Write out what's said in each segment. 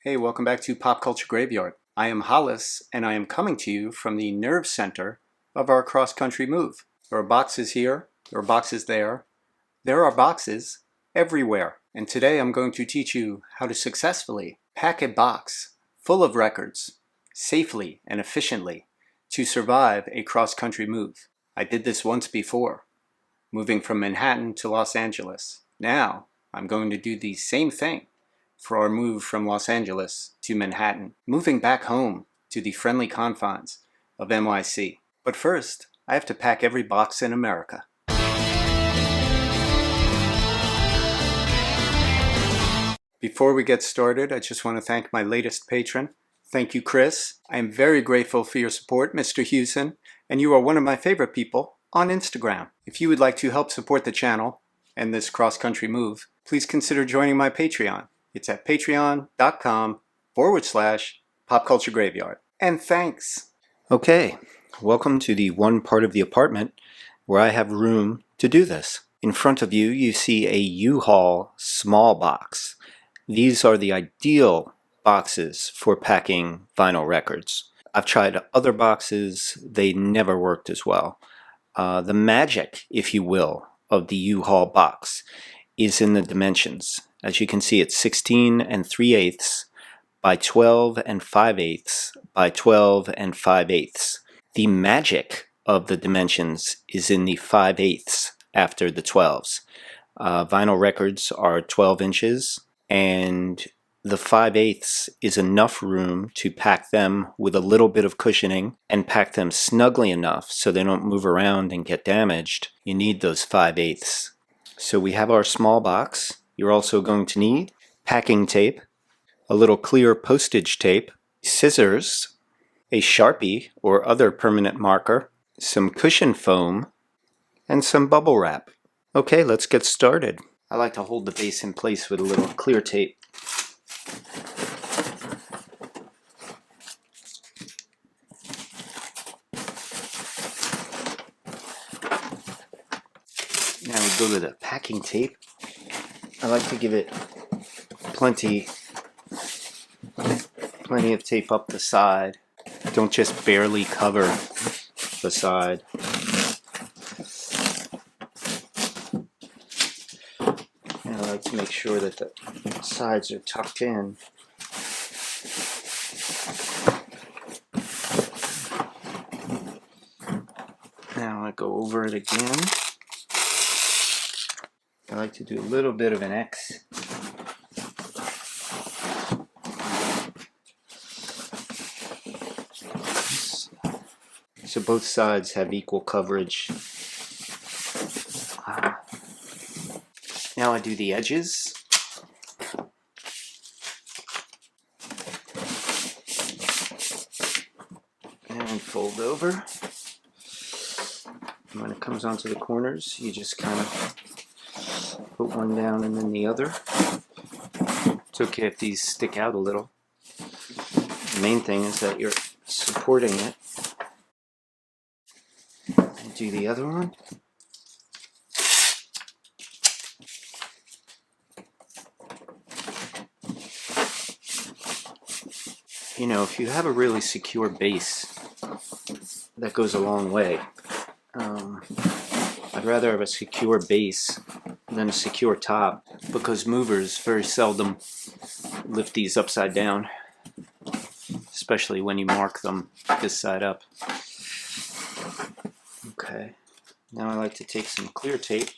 Hey, welcome back to Pop Culture Graveyard. I am Hollis, and I am coming to you from the nerve center of our cross-country move. There are boxes here, there are boxes there. There are boxes everywhere. And today I'm going to teach you how to successfully pack a box full of records safely and efficiently to survive a cross-country move. I did this once before, moving from Manhattan to Los Angeles. Now I'm going to do the same thing for our move from Los Angeles to Manhattan, moving back home to the friendly confines of NYC. But first, I have to pack every box in America. Before we get started, I just want to thank my latest patron. Thank you, Chris. I am very grateful for your support, Mr. Hewson, and you are one of my favorite people on Instagram. If you would like to help support the channel and this cross-country move, please consider joining my Patreon. It's at patreon.com/popculturegraveyard. And thanks. Okay, welcome to the one part of the apartment where I have room to do this. In front of you, you see a U-Haul small box. These are the ideal boxes for packing vinyl records. I've tried other boxes, they never worked as well. The magic, if you will, of the U-Haul box is in the dimensions. As you can see, it's 16 3/8 by 12 5/8 by 12 5/8. The magic of the dimensions is in the 5/8 after the 12s. Vinyl records are 12 inches, and the 5/8 is enough room to pack them with a little bit of cushioning and pack them snugly enough so they don't move around and get damaged. You need those 5/8. So we have our small box. You're also going to need packing tape, a little clear postage tape, scissors, a Sharpie or other permanent marker, some cushion foam, and some bubble wrap. Okay, let's get started. I like to hold the base in place with a little clear tape. Now we go to the packing tape. I like to give it plenty of tape up the side. Don't just barely cover the side. And I like to make sure that the sides are tucked in. Now I go over it again. I like to do a little bit of an X. So both sides have equal coverage. Now I do the edges. And fold over. And when it comes onto the corners, you just kind of put one down and then the other. It's okay if these stick out a little. The main thing is that you're supporting it. And do the other one. You know, if you have a really secure base, that goes a long way. I'd rather have a secure base than a secure top, because movers very seldom lift these upside down, especially when you mark them this side up. Okay, now I like to take some clear tape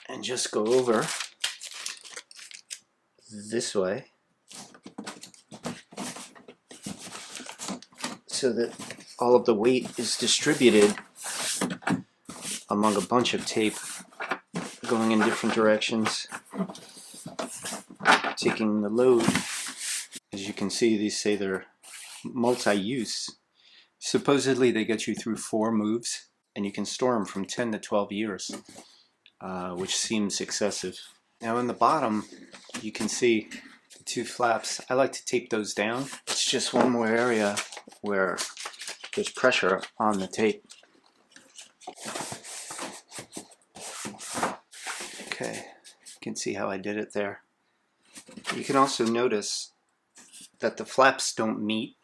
and just go over this way so that all of the weight is distributed among a bunch of tape going in different directions, taking the load. As you can see, these say they're multi-use. Supposedly they get you through 4 moves, and you can store them from 10 to 12 years, which seems excessive. Now in the bottom, you can see the 2 flaps. I like to tape those down. It's just one more area where there's pressure on the tape. Okay, you can see how I did it there. You can also notice that the flaps don't meet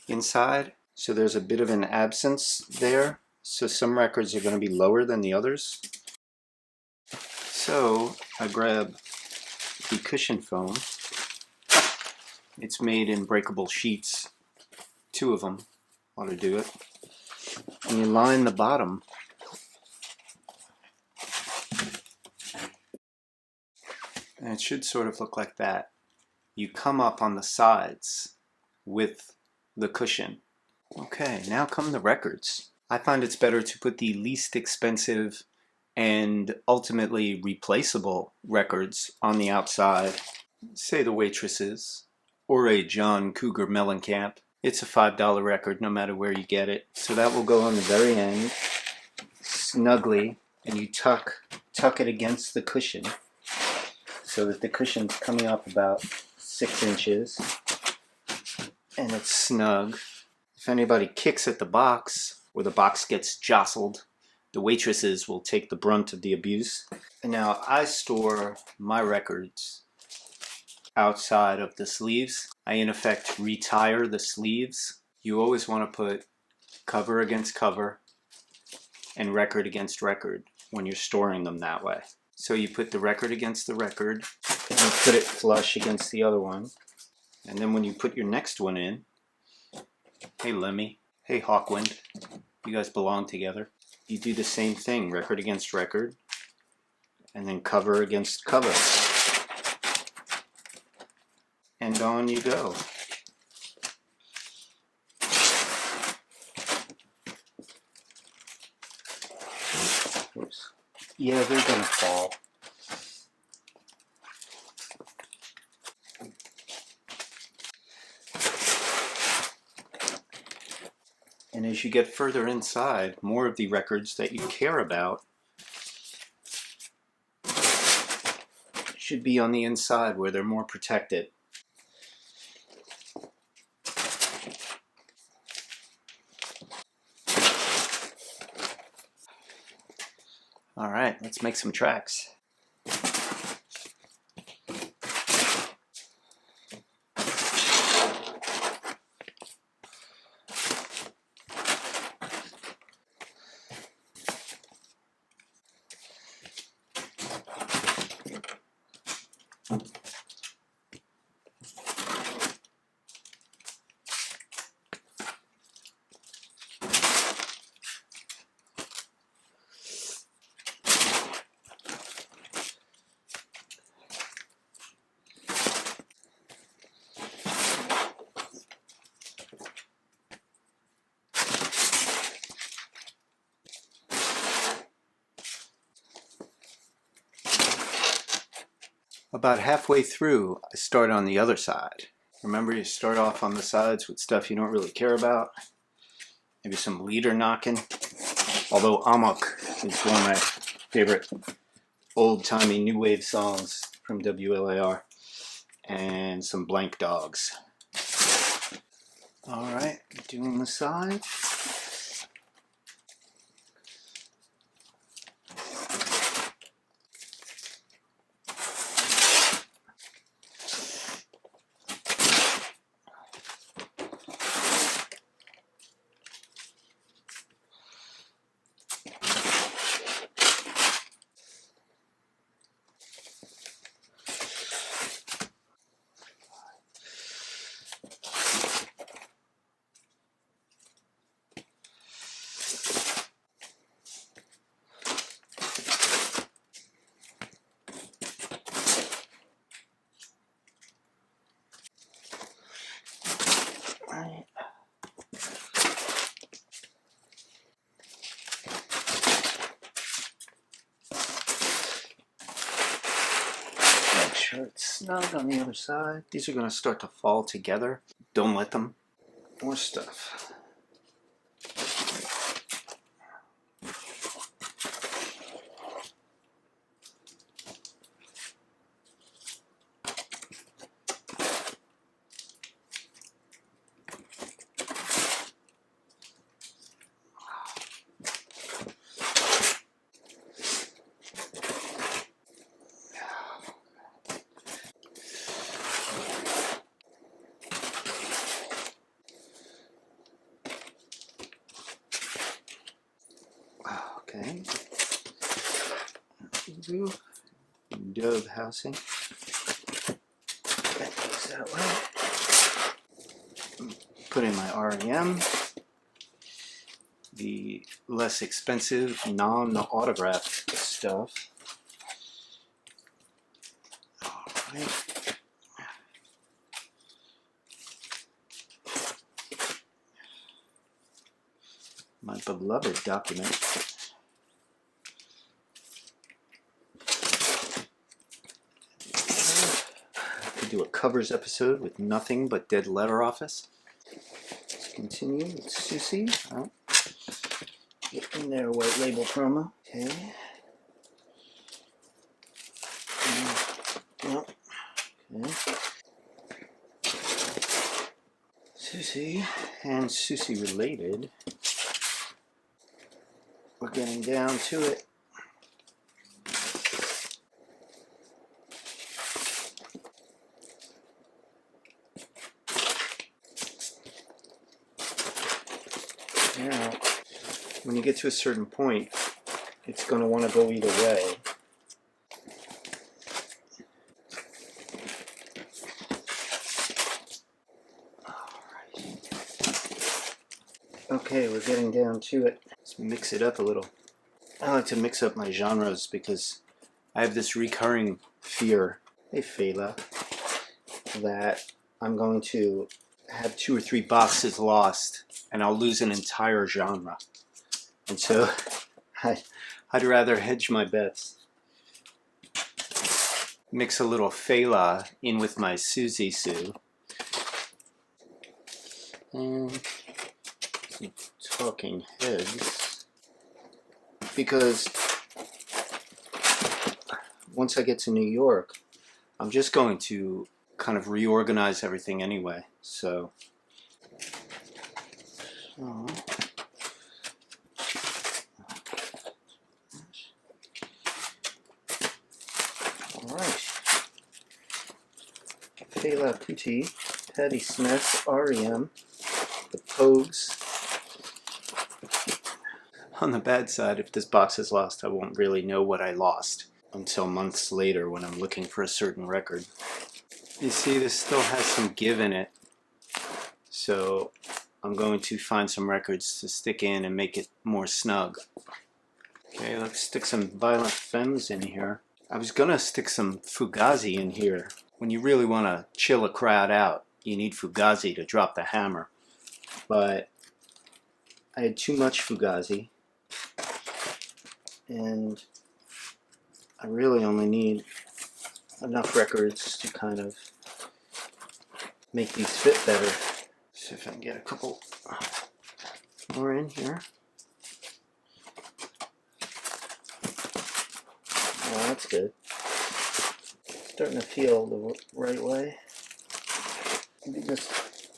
inside, so there's a bit of an absence there. So some records are going to be lower than the others. So I grab the cushion foam. It's made in breakable sheets, 2 of them ought to do it. And you line the bottom and it should sort of look like that. You come up on the sides with the cushion. Okay, now come the records. I find it's better to put the least expensive and ultimately replaceable records on the outside. Say the Waitresses or a John Cougar Mellencamp. It's a $5 record no matter where you get it. So that will go on the very end, snugly, and you tuck it against the cushion so that the cushion's coming up about 6 inches and it's snug. If anybody kicks at the box or the box gets jostled, the Waitresses will take the brunt of the abuse. And now I store my records outside of the sleeves. I in effect retire the sleeves. You always want to put cover against cover and record against record when you're storing them that way. So you put the record against the record and you put it flush against the other one. And then when you put your next one in, hey Lemmy, hey Hawkwind, you guys belong together. You do the same thing, record against record, and then cover against cover. And on you go. Oops. Yeah, they're gonna fall. And as you get further inside, more of the records that you care about should be on the inside where they're more protected. All right, let's make some tracks. About halfway through, I start on the other side. Remember, you start off on the sides with stuff you don't really care about. Maybe some leader knocking. Although Amok is one of my favorite old-timey new wave songs from WLAR. And some blank dogs. Alright, doing the side. Make sure it's snug on the other side. These are going to start to fall together. Don't let them. More stuff. Okay. Dove housing. That goes that way. Put in my REM. The less expensive, non-autographed stuff. Alright. My beloved document. Could do a covers episode with nothing but dead letter office. Let's continue with Susie. Oh. Get in there, white label promo. Okay. Oh. Okay. Susie and Susie related. We're getting down to it. Now, when you get to a certain point, it's going to want to go either way. Okay, we're getting down to it. Let's mix it up a little. I like to mix up my genres because I have this recurring fear, hey Fela, that I'm going to have 2 or 3 boxes lost and I'll lose an entire genre. And so I'd rather hedge my bets. Mix a little Fela in with my Susie Sue. And some talking heads. Because once I get to New York, I'm just going to kind of reorganize everything anyway. So alright. Fela Kuti, Patti Smith, REM, the Pogues. On the bad side, if this box is lost, I won't really know what I lost until months later when I'm looking for a certain record. You see, this still has some give in it, so I'm going to find some records to stick in and make it more snug. Okay, let's stick some Violent Femmes in here. I was gonna stick some Fugazi in here. When you really want to chill a crowd out, you need Fugazi to drop the hammer. But I had too much Fugazi, and I really only need enough records to kind of make these fit better. See if I can get a couple more in here. Oh, that's good. Starting to feel the right way. Maybe just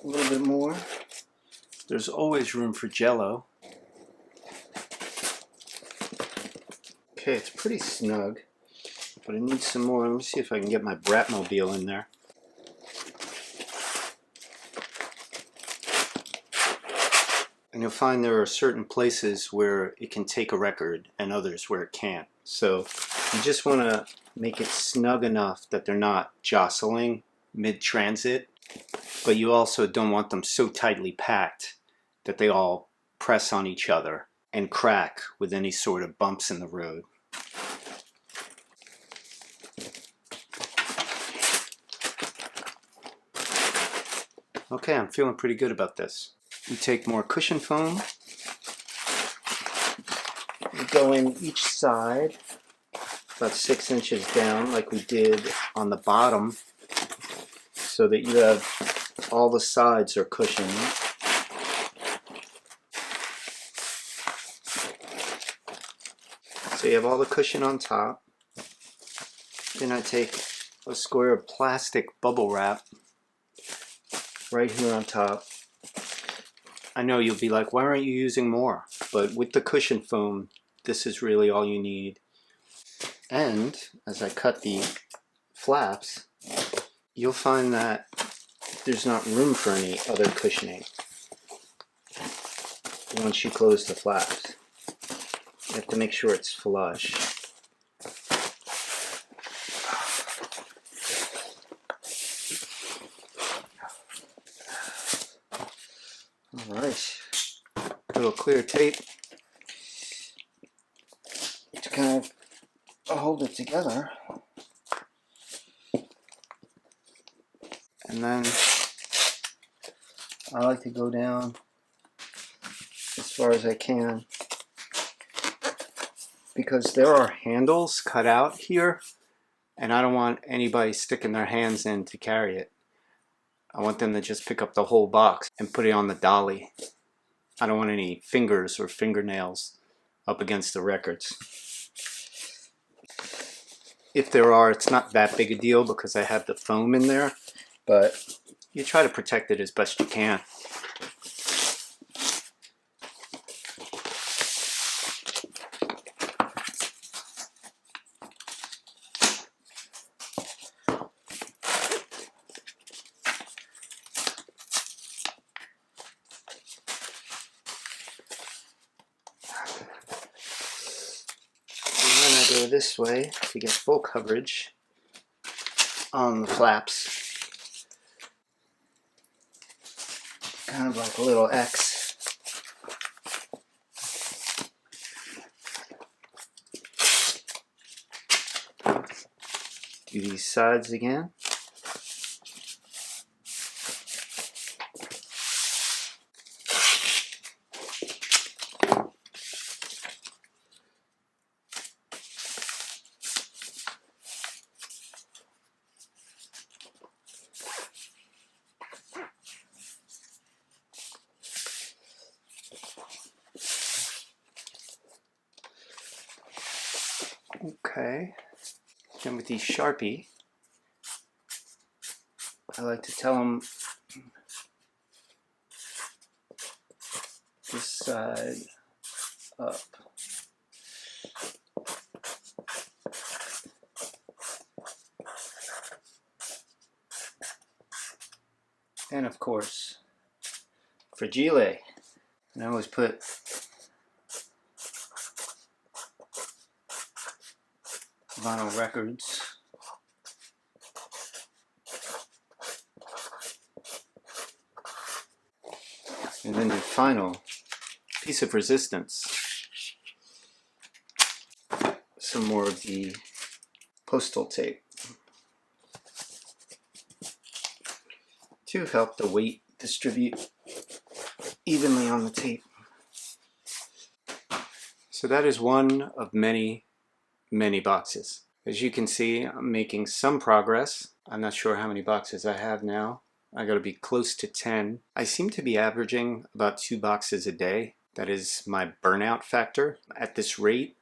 a little bit more. There's always room for Jello. Okay, it's pretty snug, but I need some more. Let me see if I can get my Bratmobile in there. And you'll find there are certain places where it can take a record and others where it can't. So you just want to make it snug enough that they're not jostling mid-transit, but you also don't want them so tightly packed that they all press on each other and crack with any sort of bumps in the road. Okay, I'm feeling pretty good about this. We take more cushion foam. We go in each side about 6 inches down like we did on the bottom, so that you have all the sides are cushioned. So you have all the cushion on top. Then I take a square of plastic bubble wrap right here on top. I know you'll be like, why aren't you using more? But with the cushion foam, this is really all you need. And as I cut the flaps, you'll find that there's not room for any other cushioning once you close the flaps. You have to make sure it's flush. Alright, a little clear tape to kind of hold it together. And then I like to go down as far as I can, because there are handles cut out here and I don't want anybody sticking their hands in to carry it. I want them to just pick up the whole box and put it on the dolly. I don't want any fingers or fingernails up against the records. If there are, it's not that big a deal because I have the foam in there, but you try to protect it as best you can. Go this way to get full coverage on the flaps. Kind of like a little X. Do these sides again. Okay, and with these Sharpie, I like to tell them this side up. And of course, fragile. And I always put vinyl records and then the final piece of resistance, some more of the postal tape to help the weight distribute evenly on the tape. So that is one of many boxes. As you can see, I'm making some progress. I'm not sure how many boxes I have now. I gotta be close to 10. I seem to be averaging about 2 boxes a day. That is my burnout factor. At this rate,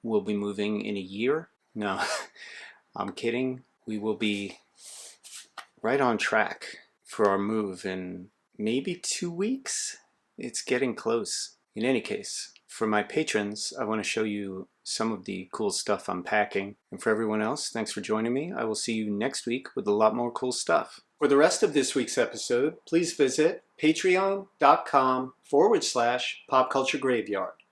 we'll be moving in a year. No, I'm kidding. We will be right on track for our move in maybe 2 weeks. It's getting close. In any case, for my patrons, I want to show you some of the cool stuff I'm packing. And for everyone else, thanks for joining me. I will see you next week with a lot more cool stuff. For the rest of this week's episode, please visit patreon.com/popculturegraveyard.